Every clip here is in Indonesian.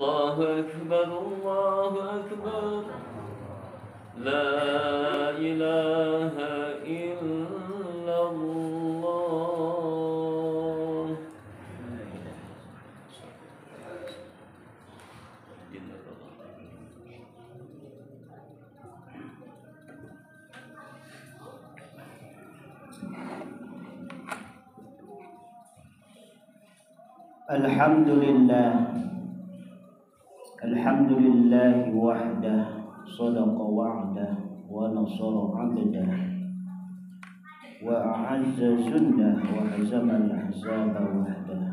الله أكبر الله أكبر لا إله إلا الله. Alhamdulillah wahdah sadaqa wa'dah wa nasara 'abdah wa a'azza jundah wa hazama al-ahzaba wahdah.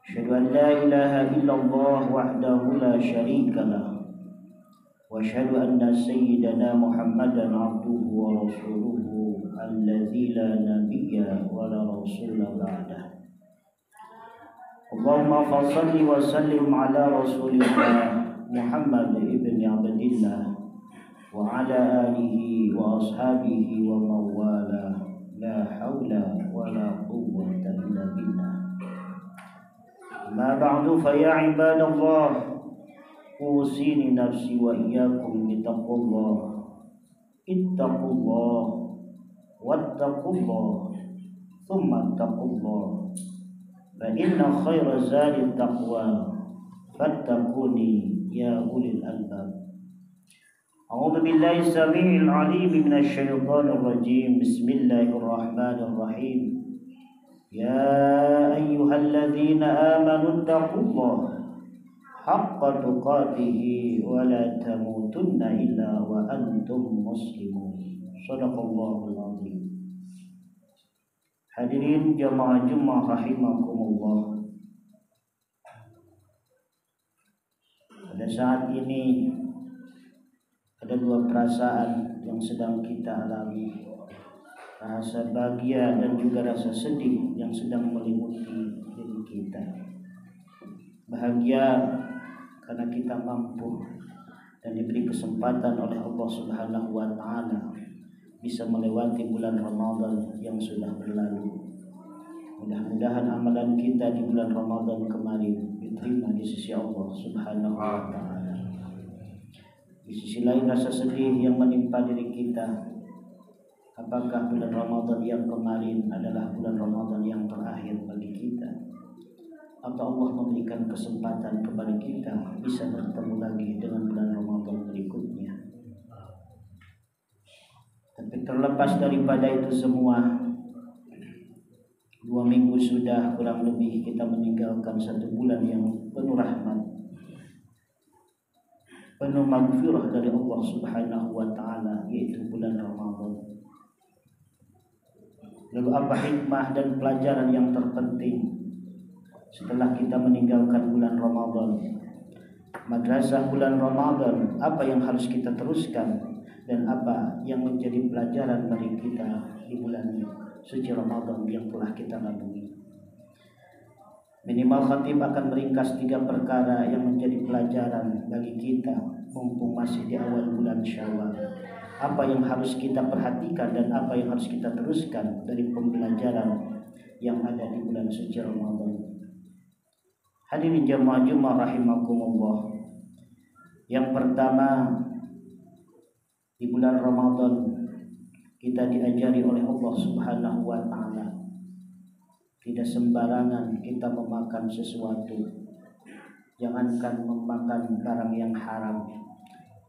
Asyhadu an la ilaha illallah wahdahu la syarika lah wa asyhadu anna sayyidana Muhammadan 'abduhu wa rasuluhu alladzi la nabiyya wa la rasula ba'dah. Allahumma fassalli wa sallim ala rasulillah Muhammad ibn Abdillah wa ala alihi wa ashabihi wa mawala la hawla wa la quwwata illa billah. Ma ba'du fa ya ibadallah usini nafsi wa iyyakum bittaqullah. Ittaqullah wattaqullah thumma ittaqullah. Fa inna khaira zadi taqwa fattaquni ya ulil albab. A'udzu billahi samii'il 'aliim minasy syaithaanir rajiim. Bismillahirrahmanirrahim. Ya ayyuhalladzina aamanu taqullaha haqqa tuqatih wa la tamutunna illa wa antum muslimun. Shadaqallahul 'azim. Hadirin jamaah Jumat rahimakumullah. Pada saat ini ada dua perasaan yang sedang kita alami. Rasa bahagia dan juga rasa sedih yang sedang meliputi diri kita. Bahagia karena kita mampu dan diberi kesempatan oleh Allah Subhanahu wa taala bisa melewati bulan Ramadan yang sudah berlalu. Mudah-mudahan amalan kita di bulan Ramadan kemarin diterima di sisi Allah Subhanahu wa taala. Di sisi lain rasa sedih yang menimpa diri kita. Apakah bulan Ramadan yang kemarin adalah bulan Ramadan yang terakhir bagi kita? Atau Allah memberikan kesempatan kepada kita bisa bertemu lagi dengan bulan Ramadan berikutnya? Tapi terlepas daripada itu semua, 2 minggu sudah kurang lebih kita meninggalkan 1 bulan yang penuh rahmat, penuh maghfirah dari Allah Subhanahu wa taala, yaitu bulan Ramadan. Lalu apa hikmah dan pelajaran yang terpenting setelah kita meninggalkan bulan Ramadan? Madrasah bulan Ramadan, apa yang harus kita teruskan dan apa yang menjadi pelajaran bagi kita di bulan suci Ramadan yang telah kita lalui. Minimal khatib akan meringkas 3 perkara yang menjadi pelajaran bagi kita mumpung masih di awal bulan Syawal. Apa yang harus kita perhatikan dan apa yang harus kita teruskan dari pembelajaran yang ada di bulan suci Ramadan. Hadirin jamaah Jumat rahimakumullah. Yang pertama, di bulan Ramadan kita diajari oleh Allah Subhanahu wa taala tidak sembarangan kita memakan sesuatu. Jangankan memakan barang yang haram,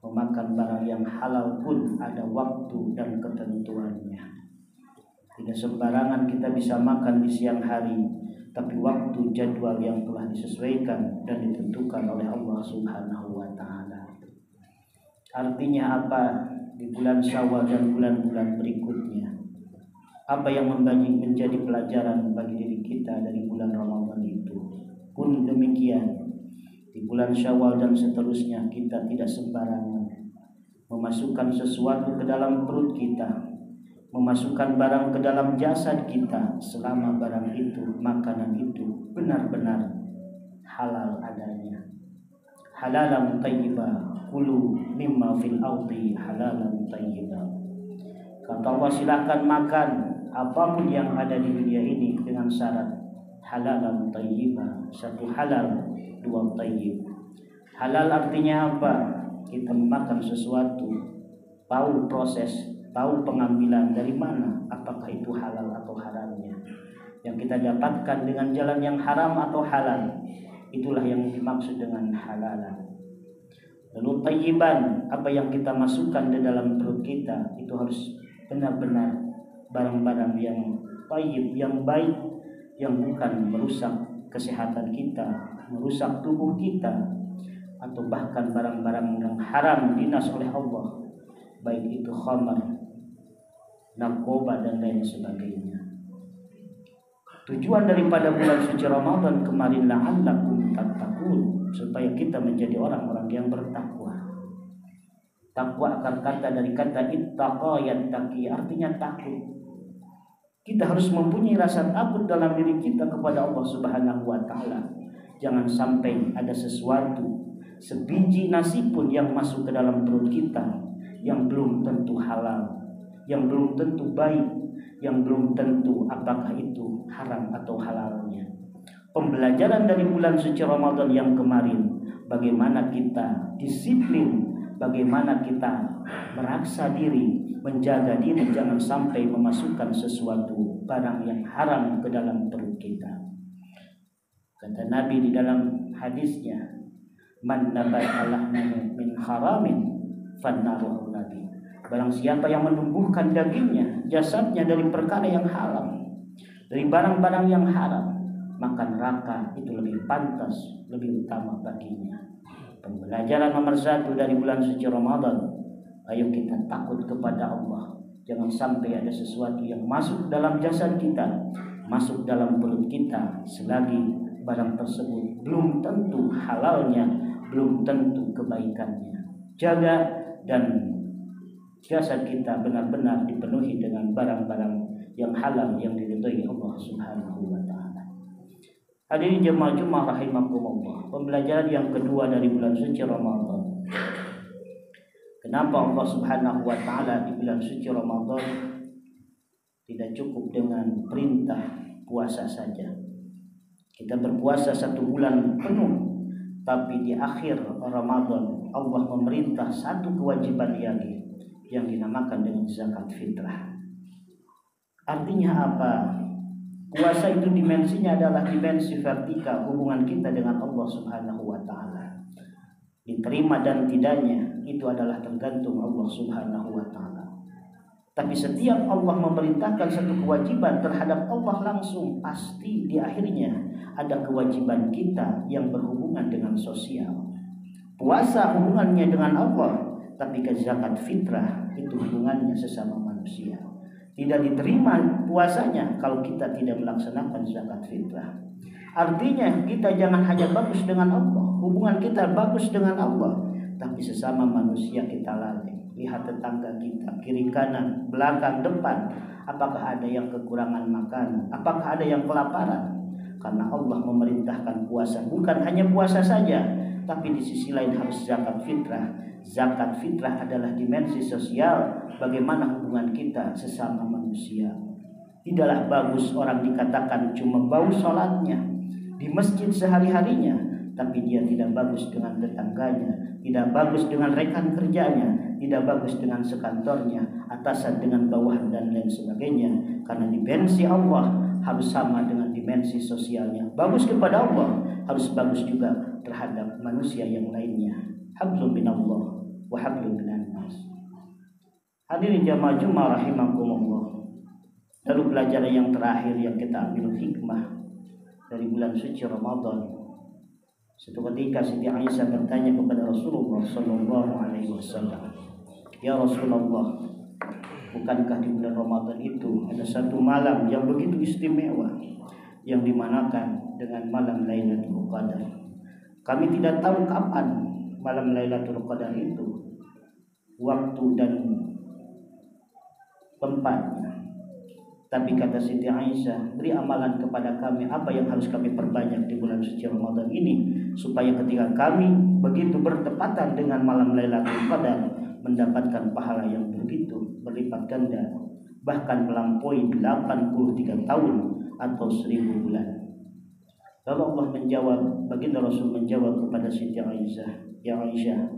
memakan barang yang halal pun ada waktu dan ketentuannya. Tidak sembarangan kita bisa makan di siang hari, tapi waktu jadwal yang telah disesuaikan dan ditentukan oleh Allah Subhanahu wa taala. Artinya apa? Di bulan Syawal dan bulan-bulan berikutnya, apa yang menjadi pelajaran bagi diri kita dari bulan Ramadan itu pun demikian. Di bulan Syawal dan seterusnya kita tidak sembarangan memasukkan sesuatu ke dalam perut kita, memasukkan barang ke dalam jasad kita, selama barang itu, makanan itu benar-benar halal adanya. Halalan thayyibah, kulu mimma fil ardi halalan thayyibah. Kata Allah, silakan makan apapun yang ada di dunia ini dengan syarat halalan thayyibah, satu halal dua tayyib. Halal artinya apa? Kita memakan sesuatu, tahu proses, tahu pengambilan dari mana, apakah itu halal atau haramnya. Yang kita dapatkan dengan jalan yang haram atau halal, itulah yang dimaksud dengan halalan. Lalu tayyiban, apa yang kita masukkan di dalam perut kita, itu harus benar-benar barang-barang yang tayyib, yang baik, yang bukan merusak kesehatan kita, merusak tubuh kita, atau bahkan barang-barang yang haram dinas oleh Allah, baik itu khamar, narkoba dan lain sebagainya. Tujuan daripada bulan suci Ramadan kemarin la'allakum tattaqun, supaya kita menjadi orang-orang yang bertakwa. Takwa akar kata dari kata ittaqa yattaqi, artinya takut. Kita harus mempunyai rasa takut dalam diri kita kepada Allah Subhanahu wa taala. Jangan sampai ada sesuatu, sebiji nasi pun yang masuk ke dalam perut kita yang belum tentu halal, yang belum tentu baik, yang belum tentu apakah itu haram atau halalnya. Pembelajaran dari bulan suci Ramadan yang kemarin, bagaimana kita disiplin, bagaimana kita meraksa diri, menjaga diri jangan sampai memasukkan sesuatu barang yang haram ke dalam perut kita. Kata Nabi di dalam hadisnya, man nabata lahmuhu min haramin fannaru nabi. Barang siapa yang menumbuhkan dagingnya, jasadnya dari perkara yang haram, dari barang-barang yang haram, maka neraka itu lebih pantas, lebih utama baginya. Pembelajaran nomor 1 dari bulan suci Ramadan, ayo kita takut kepada Allah. Jangan sampai ada sesuatu yang masuk dalam jasad kita, masuk dalam perut kita, selagi barang tersebut belum tentu halalnya, belum tentu kebaikannya. Jaga dan jasad kita benar-benar dipenuhi dengan barang-barang yang halal yang diridhai Allah Subhanahu wa taala. Hadirin jemaah Jumat rahimakumullah. Pembelajaran yang kedua dari bulan suci Ramadan. Kenapa Allah Subhanahu wa taala di bulan suci Ramadan tidak cukup dengan perintah puasa saja. Kita berpuasa 1 bulan penuh, tapi di akhir Ramadan Allah memerintah satu kewajiban lagi yang dinamakan dengan zakat fitrah. Artinya apa? Puasa itu dimensinya adalah dimensi vertikal, hubungan kita dengan Allah Subhanahu wa taala. Diterima dan tidaknya itu adalah tergantung Allah Subhanahu wa taala. Tapi setiap Allah memerintahkan satu kewajiban terhadap Allah langsung, pasti di akhirnya ada kewajiban kita yang berhubungan dengan sosial. Puasa hubungannya dengan Allah, tapi ke zakat fitrah itu hubungannya sesama manusia. Tidak diterima puasanya kalau kita tidak melaksanakan zakat fitrah. Artinya kita jangan hanya bagus dengan Allah, hubungan kita bagus dengan Allah, tapi sesama manusia kita lalai. Lihat tetangga kita, kiri kanan, belakang, depan, apakah ada yang kekurangan makanan, apakah ada yang kelaparan. Karena Allah memerintahkan puasa, bukan hanya puasa saja, tapi di sisi lain harus zakat fitrah. Zakat fitrah adalah dimensi sosial, bagaimana hubungan kita sesama manusia. Tidaklah bagus orang dikatakan cuma bau sholatnya di masjid sehari-harinya, tapi dia tidak bagus dengan tetangganya, tidak bagus dengan rekan kerjanya, tidak bagus dengan sekantornya, atasan dengan bawahan dan lain sebagainya. Karena dimensi Allah harus sama dengan dimensi sosialnya. Bagus kepada Allah, harus bagus juga terhadap manusia yang lainnya. Hablum minallah wa hablum minan nas. Hadirin jamaah Jumat rahimakumullah. Lalu pelajaran yang terakhir yang kita ambil hikmah dari bulan suci Ramadan. Suatu ketika Siti Aisyah bertanya kepada Rasulullah sallallahu alaihi wasallam, "Ya Rasulullah, bukankah di bulan Ramadan itu ada satu malam yang begitu istimewa yang dimanakan dengan malam Lailatul Qadar? Kami tidak tahu kapan malam Lailatul Qadar itu, waktu dan tempatnya. Tapi kata Siti Aisyah, beri amalan kepada kami apa yang harus kami perbanyak di bulan suci Ramadan ini, supaya ketika kami begitu bertepatan dengan malam Lailatul Qadar mendapatkan pahala yang begitu berlipat ganda, bahkan melampaui 83 tahun atau 1000 bulan." Lalu Allah menjawab, baginda Rasul menjawab kepada Siti Aisyah, ya Aisyah,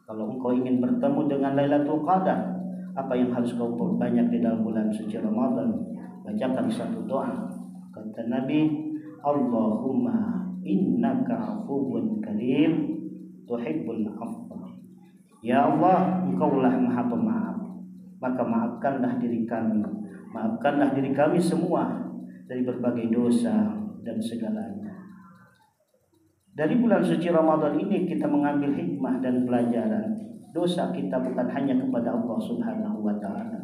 kalau engkau ingin bertemu dengan Lailatul Qadar, apa yang harus kau perbanyak di dalam bulan suci Ramadan? Bacakan satu doa. Kata Nabi, Allahumma innaka afuwun karim tuhibbul afwa. Ya Allah, engkaulah maha pemaaf, maka maafkanlah diri kami, maafkanlah diri kami semua dari berbagai dosa dan segalanya. Dari bulan suci Ramadan ini kita mengambil hikmah dan pelajaran. Dosa kita bukan hanya kepada Allah Subhanahu wa taala.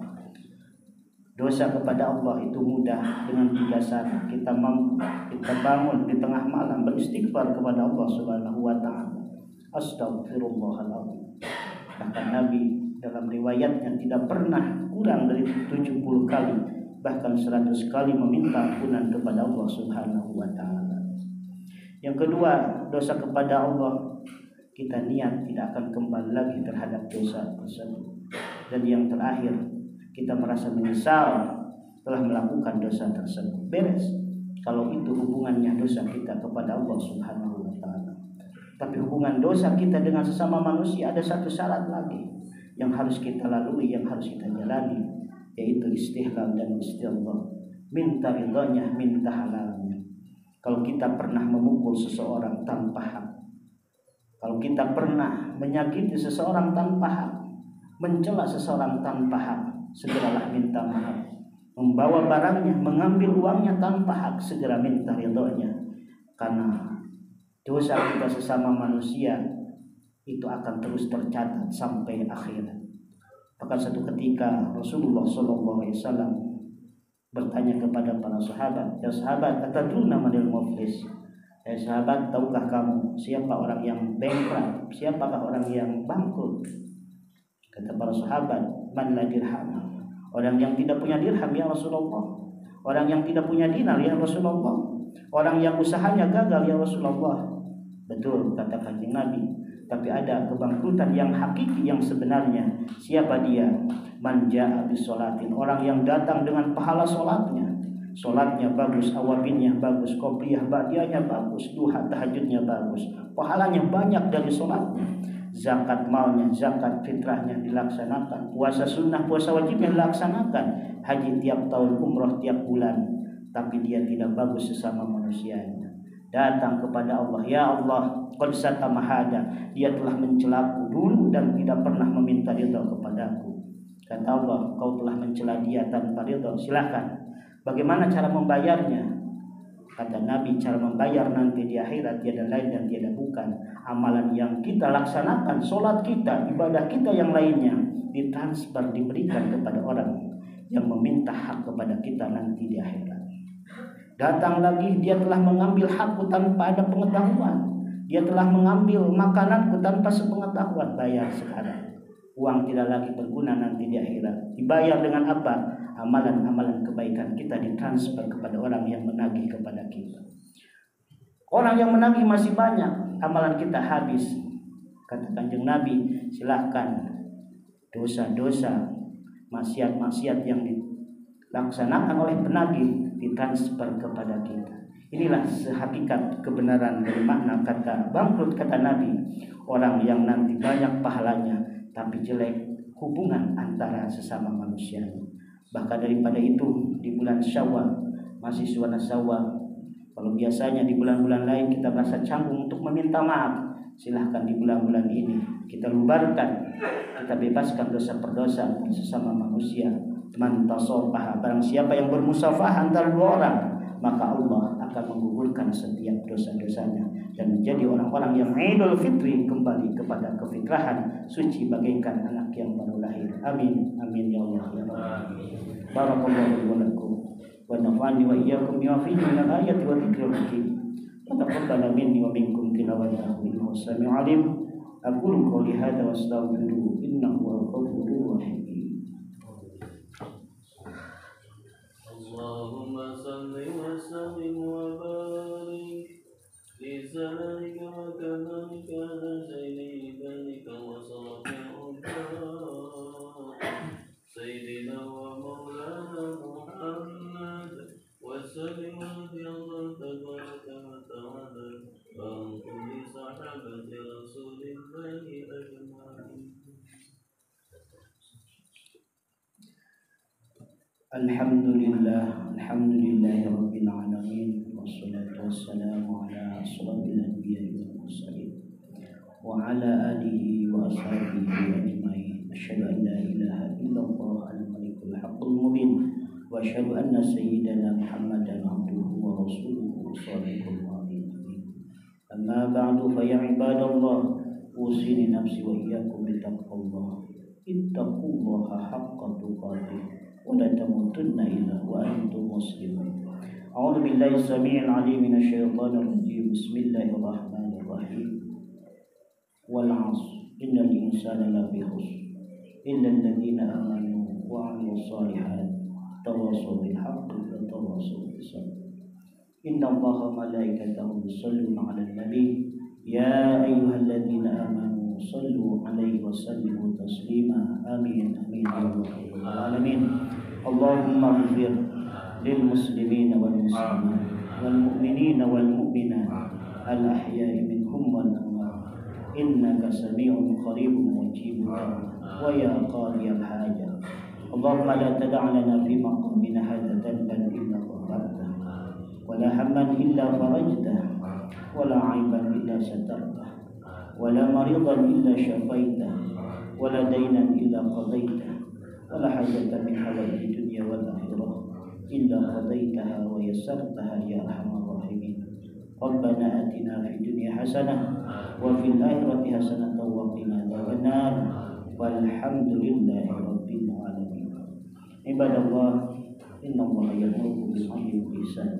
Dosa kepada Allah itu mudah dengan 3 cara. Kita bangun di tengah malam beristighfar kepada Allah Subhanahu wa taala. Astaghfirullahaladzim. Bahkan Nabi dalam riwayatnya tidak pernah kurang dari 70 kali, bahkan 100 kali meminta ampunan kepada Allah Subhanahu wa taala. Yang kedua, dosa kepada Allah, kita niat tidak akan kembali lagi terhadap dosa tersebut. Dan yang terakhir, kita merasa menyesal telah melakukan dosa tersebut. Beres. Kalau itu hubungannya dosa kita kepada Allah Subhanahu wa taala. Tapi hubungan dosa kita dengan sesama manusia ada satu syarat lagi yang harus kita lalui, yang harus kita jalani, yaitu istihlal dan istighfar. Minta ridhonya, minta halalnya. Kalau kita pernah memukul seseorang tanpa hak, kalau kita pernah menyakiti seseorang tanpa hak, mencela seseorang tanpa hak, segeralah minta maaf. Membawa barangnya, mengambil uangnya tanpa hak, segera minta ridhonya. Karena dosa kita sesama manusia itu akan terus tercatat sampai akhirat. Bahkan satu ketika Rasulullah SAW bertanya kepada para sahabat, ya sahabat, atadruna manil muflis? Ya sahabat, tahukah kamu siapa orang yang bankrupt? Siapakah orang yang bangkrut? Kata para sahabat, man la dirham. Orang yang tidak punya dirham ya Rasulullah. Orang yang tidak punya dinar ya Rasulullah. Orang yang usahanya gagal ya Rasulullah. Betul kata Kanjeng Nabi. Tapi ada kebangkrutan yang hakiki, yang sebenarnya. Siapa dia? Man ja'a bisolatin. Orang yang datang dengan pahala solatnya. Solatnya bagus, awabinnya bagus, qobliyah ba'diyahnya bagus, duha tahajudnya bagus, pahalanya banyak dari solatnya. Zakat malnya, zakat fitrahnya dilaksanakan, puasa sunnah, puasa wajibnya dilaksanakan, haji tiap tahun, umroh tiap bulan. Tapi dia tidak bagus sesama manusianya. Datang kepada Allah, ya Allah, qad satamahada, dia telah mencelaku dulu dan tidak pernah meminta ridha kepadaku. Kata Allah, kau telah mencela dia tanpa ridha, silakan. Bagaimana cara membayarnya? Kata Nabi, cara membayar nanti di akhirat tiada lain dan tiada bukan amalan yang kita laksanakan, solat kita, ibadah kita yang lainnya ditransfer, diberikan kepada orang yang meminta hak kepada kita nanti di akhirat. Datang lagi, dia telah mengambil hakku tanpa ada pengetahuan. Dia telah mengambil makananku tanpa sepengetahuan. Bayar sekarang. Uang tidak lagi berguna nanti di akhirat. Dibayar dengan apa? Amalan-amalan kebaikan kita ditransfer kepada orang yang menagih kepada kita. Orang yang menagih masih banyak, amalan kita habis. Kata Kanjeng Nabi, silahkan dosa-dosa, maksiat-maksiat yang dilaksanakan oleh penagih ditransfer kepada kita. Inilah sehakikat kebenaran dari makna kata bangkrut kata Nabi. Orang yang nanti banyak pahalanya tapi jelek hubungan antara sesama manusia. Bahkan daripada itu di bulan Syawal, mahasiswa Syawal, kalau biasanya di bulan-bulan lain kita merasa canggung untuk meminta maaf, silahkan di bulan-bulan ini kita lubarkan, kita bebaskan dosa perdosa sesama manusia. Man tasafaha, barang siapa yang bermusafah antara dua orang, maka Allah akan menggugurkan setiap dosa-dosanya dan menjadi orang-orang yang Idul Fitri, kembali kepada kefitrahan suci bagaikan anak yang baru lahir. Amin amin ya Allah ya Rabb. Barakallahu wa lakum wa nafa'ani wa iyyakum bima fihi min al-ayati wa dzikril hakim. Wa taqabbal minni wa minkum tilawatahu innahu samii'un 'aliim. Aqulu qouli hadza wa astaghfiruhu innahu huwal ghafurur rahim. Allahumma salli wa sallim wa barik li zalika wa kadhalika ala sayyidika wa sayyidina wa maulana Muhammad wa sallim wa Allah tabaraka wa ta'ala. رسول الله أجمعين. Alhamdulillah Rabbil Alamin, wassalatu wassalamu ala asrafil anbiya'i wal mursalin wa ala alihi wa ashabihi ajma'in. Asyhadu an la ilaha illallah al-malikul haqqul mubin wa asyhadu anna sayyidana Muhammadan abduhu wa rasuluhu shadiqul amin. Amma ba'du, fa ya ibadallah, usini nafsi wa iyyakum bi taqwallah. Ittaqullaha haqqa tuqatih wa la tamutunna illa wa antum muslimun. A'udzu billahi samii'il 'aliim minasy syaithaanir rajiim. Bismillahirrahmanirrahim. Wal 'ashr innal insana lafi khusr illa alladziina aamanu wa 'amilus shalihaati tawassaw bil haqqi wa tawassaw bis sabr. Innallaha wa malaikatahu yusholluna 'alan nabi ya ayyuhalladzina amanu shallu 'alaihi wa sallimu taslima. Amin amin ya rabbal alamin. Allahumma ighfir lil muslimina wal muslimat wal mu'minina wal mu'minat al ahya'i minhum wal amwat innaka sami'un qaribun mujibud wa ya qadiyal hajat. Allahumma la tada' lana fi maqamina hadza dhanban illa ghafartah wa la hamman illa farajtah wa la 'aiban illa satartah wa la maridan illa shafaitah wa la daynan illa qadaitah wa la hajatan min hawaiji dunya wal akhirah illa qadaitaha wa yassartaha ya arhamar rahimin. Rabbana atina fid dunya hasanah wa fil akhirati hasanah wa qina adzabannar. Walhamdulillahi rabbil alamin. Ibadallah, innallaha ya'muru bil 'adli wal ihsan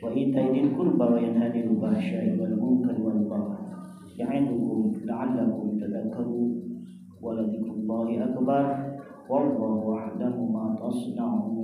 wa ita'i dzil qurba wa yanha 'anil fahsya'i wal munkari wal baghi ya'idukum la'allakum tadhakkarun. Wa la dzikrullahi akbar wallahu a'lamu ma tasna'un.